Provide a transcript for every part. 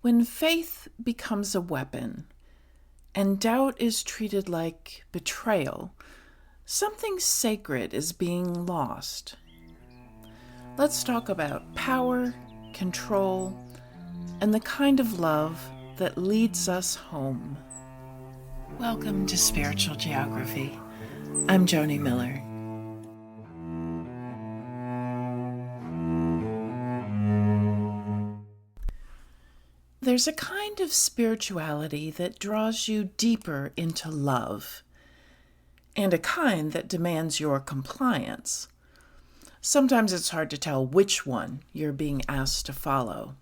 When faith becomes a weapon and doubt is treated like betrayal, something sacred is being lost. Let's talk about power, control, and the kind of love that leads us home. Welcome to Spiritual Geography. I'm Joni Miller. There's a kind of spirituality that draws you deeper into love, and a kind that demands your compliance. Sometimes it's hard to tell which one you're being asked to follow.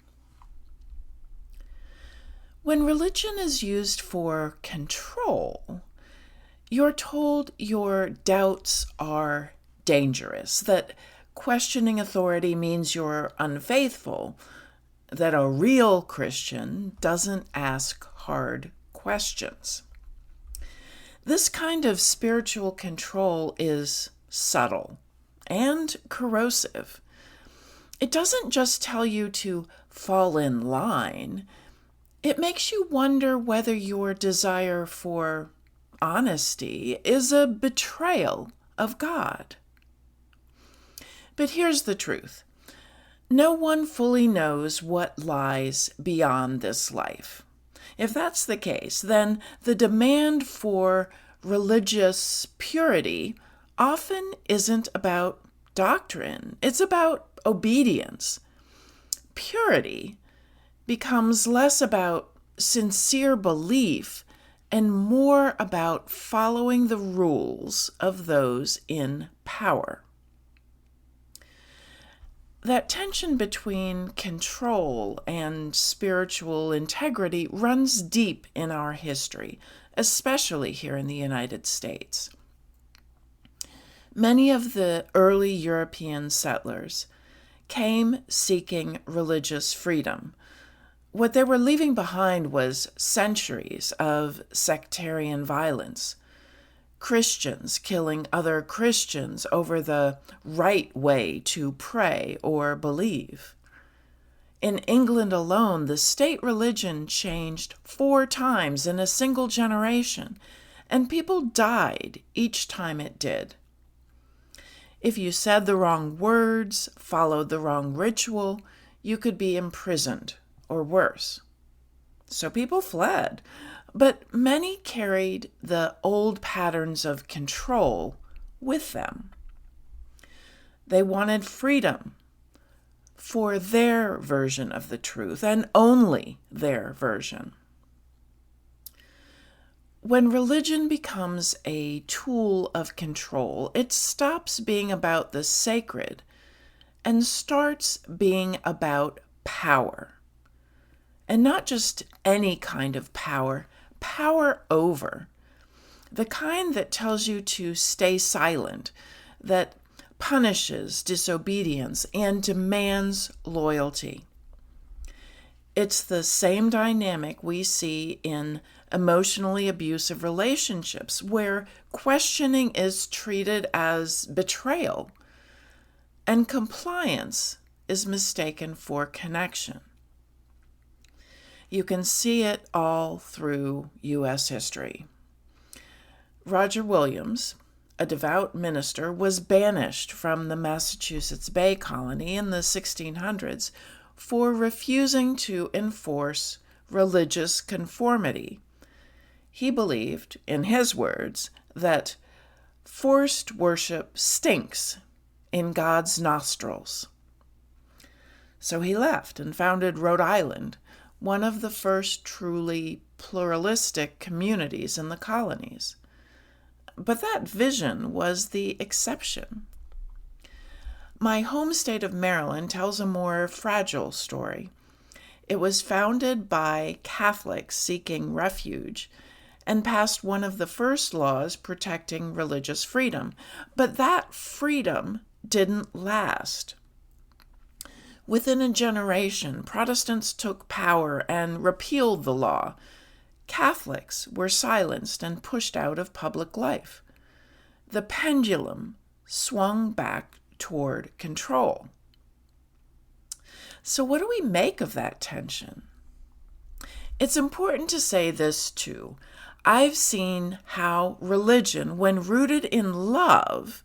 When religion is used for control, you're told your doubts are dangerous, that questioning authority means you're unfaithful, that a real Christian doesn't ask hard questions. This kind of spiritual control is subtle and corrosive. It doesn't just tell you to fall in line. It makes you wonder whether your desire for honesty is a betrayal of God. But here's the truth. No one fully knows what lies beyond this life. If that's the case, then the demand for religious purity often isn't about doctrine. It's about obedience. Purity becomes less about sincere belief and more about following the rules of those in power. That tension between control and spiritual integrity runs deep in our history, especially here in the United States. Many of the early European settlers came seeking religious freedom. What they were leaving behind was centuries of sectarian violence. Christians killing other Christians over the right way to pray or believe. In England alone, the state religion changed 4 times in a single generation, and people died each time it did. If you said the wrong words, followed the wrong ritual, you could be imprisoned or worse. So people fled. But many carried the old patterns of control with them. They wanted freedom for their version of the truth, and only their version. When religion becomes a tool of control, it stops being about the sacred and starts being about power. And not just any kind of power over, the kind that tells you to stay silent, that punishes disobedience and demands loyalty. It's the same dynamic we see in emotionally abusive relationships, where questioning is treated as betrayal and compliance is mistaken for connection. You can see it all through U.S. history. Roger Williams, a devout minister, was banished from the Massachusetts Bay Colony in the 1600s for refusing to enforce religious conformity. He believed, in his words, that forced worship stinks in God's nostrils. So he left and founded Rhode Island, one of the first truly pluralistic communities in the colonies. But that vision was the exception. My home state of Maryland tells a more fragile story. It was founded by Catholics seeking refuge and passed one of the first laws protecting religious freedom. But that freedom didn't last. Within a generation, Protestants took power and repealed the law. Catholics were silenced and pushed out of public life. The pendulum swung back toward control. So what do we make of that tension? It's important to say this too. I've seen how religion, when rooted in love,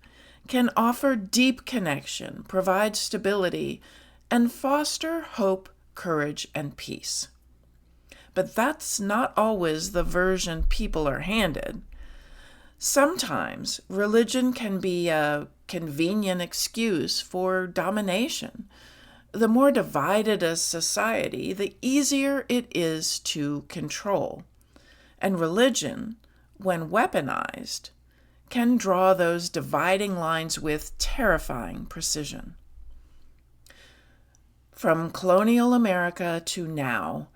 can offer deep connection, provide stability, and foster hope, courage, and peace. But that's not always the version people are handed. Sometimes religion can be a convenient excuse for domination. The more divided a society, the easier it is to control. And religion, when weaponized, can draw those dividing lines with terrifying precision. From colonial America to now,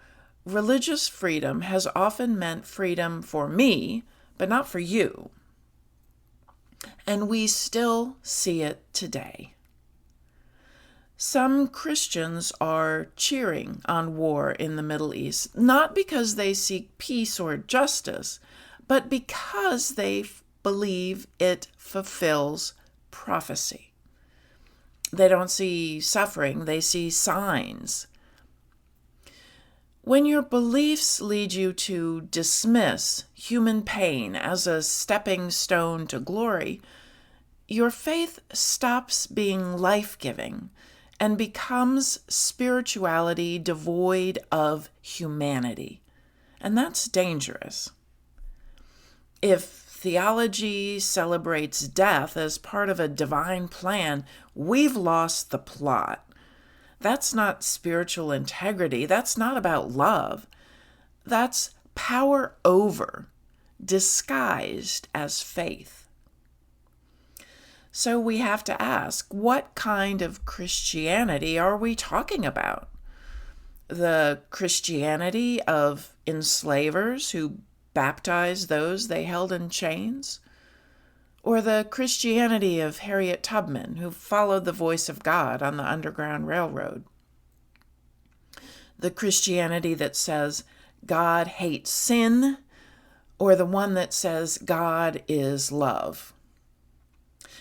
religious freedom has often meant freedom for me, but not for you. And we still see it today. Some Christians are cheering on war in the Middle East, not because they seek peace or justice, but because they believe it fulfills prophecy. They don't see suffering, they see signs. When your beliefs lead you to dismiss human pain as a stepping stone to glory, your faith stops being life-giving and becomes spirituality devoid of humanity. And that's dangerous. If theology celebrates death as part of a divine plan, we've lost the plot. That's not spiritual integrity. That's not about love. That's power over, disguised as faith. So we have to ask, what kind of Christianity are we talking about? The Christianity of enslavers who baptized those they held in chains? Or the Christianity of Harriet Tubman, who followed the voice of God on the Underground Railroad? The Christianity that says God hates sin, or the one that says God is love?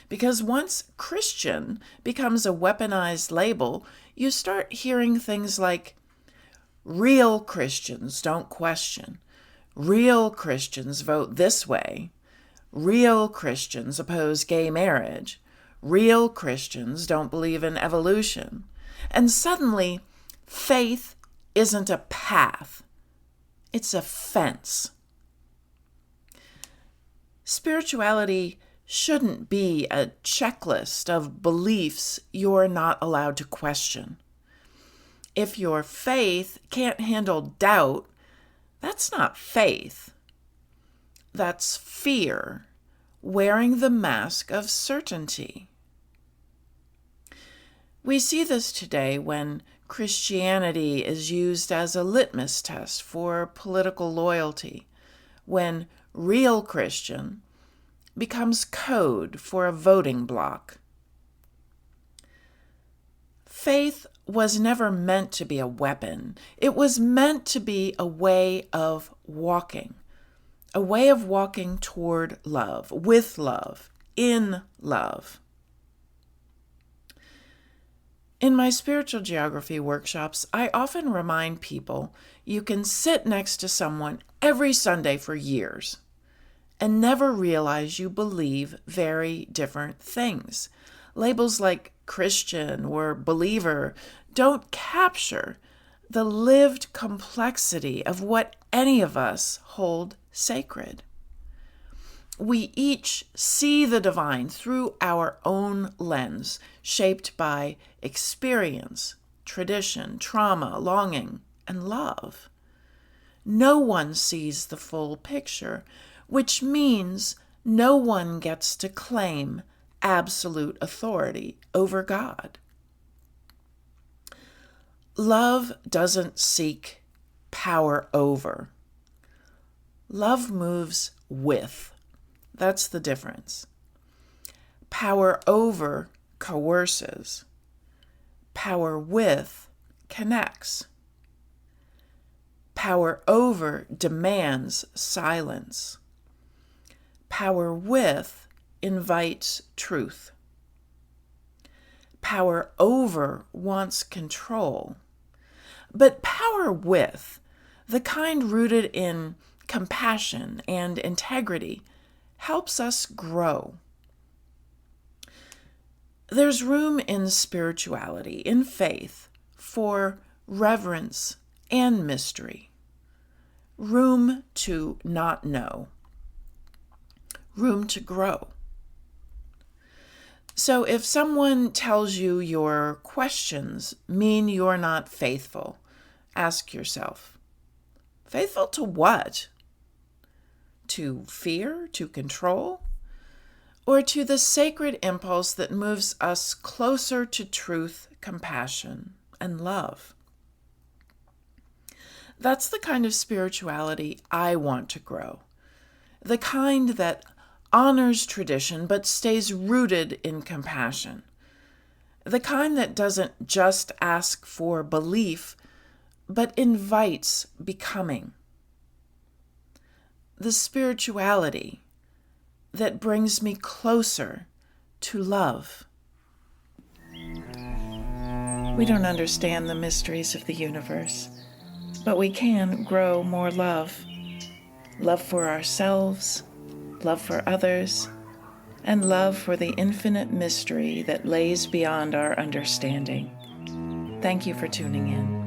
Because once Christian becomes a weaponized label, you start hearing things like, real Christians don't question. Real Christians vote this way. Real Christians oppose gay marriage. Real Christians don't believe in evolution. And suddenly, faith isn't a path. It's a fence. Spirituality shouldn't be a checklist of beliefs you're not allowed to question. If your faith can't handle doubt, that's not faith. That's fear, wearing the mask of certainty. We see this today when Christianity is used as a litmus test for political loyalty, when real Christian becomes code for a voting bloc. Faith was never meant to be a weapon. It was meant to be a way of walking toward love, with love, in love. In my spiritual geography workshops, I often remind people you can sit next to someone every Sunday for years and never realize you believe very different things. Labels like Christian or believer don't capture the lived complexity of what any of us hold sacred. We each see the divine through our own lens, shaped by experience, tradition, trauma, longing, and love. No one sees the full picture, which means no one gets to claim absolute authority over God. Love doesn't seek power over. Love moves with. That's the difference. Power over coerces. Power with connects. Power over demands silence. Power with invites truth. Power over wants control. But power with The kind rooted in compassion and integrity helps us grow. There's room in spirituality, in faith, for reverence and mystery. Room to not know. Room to grow. So if someone tells you your questions mean you're not faithful, ask yourself, faithful to what? To fear, to control, or to the sacred impulse that moves us closer to truth, compassion, and love? That's the kind of spirituality I want to grow. The kind that honors tradition but stays rooted in compassion. The kind that doesn't just ask for belief but invites becoming. The spirituality that brings me closer to love. We don't understand the mysteries of the universe, but we can grow more love. Love for ourselves, love for others, and love for the infinite mystery that lays beyond our understanding. Thank you for tuning in.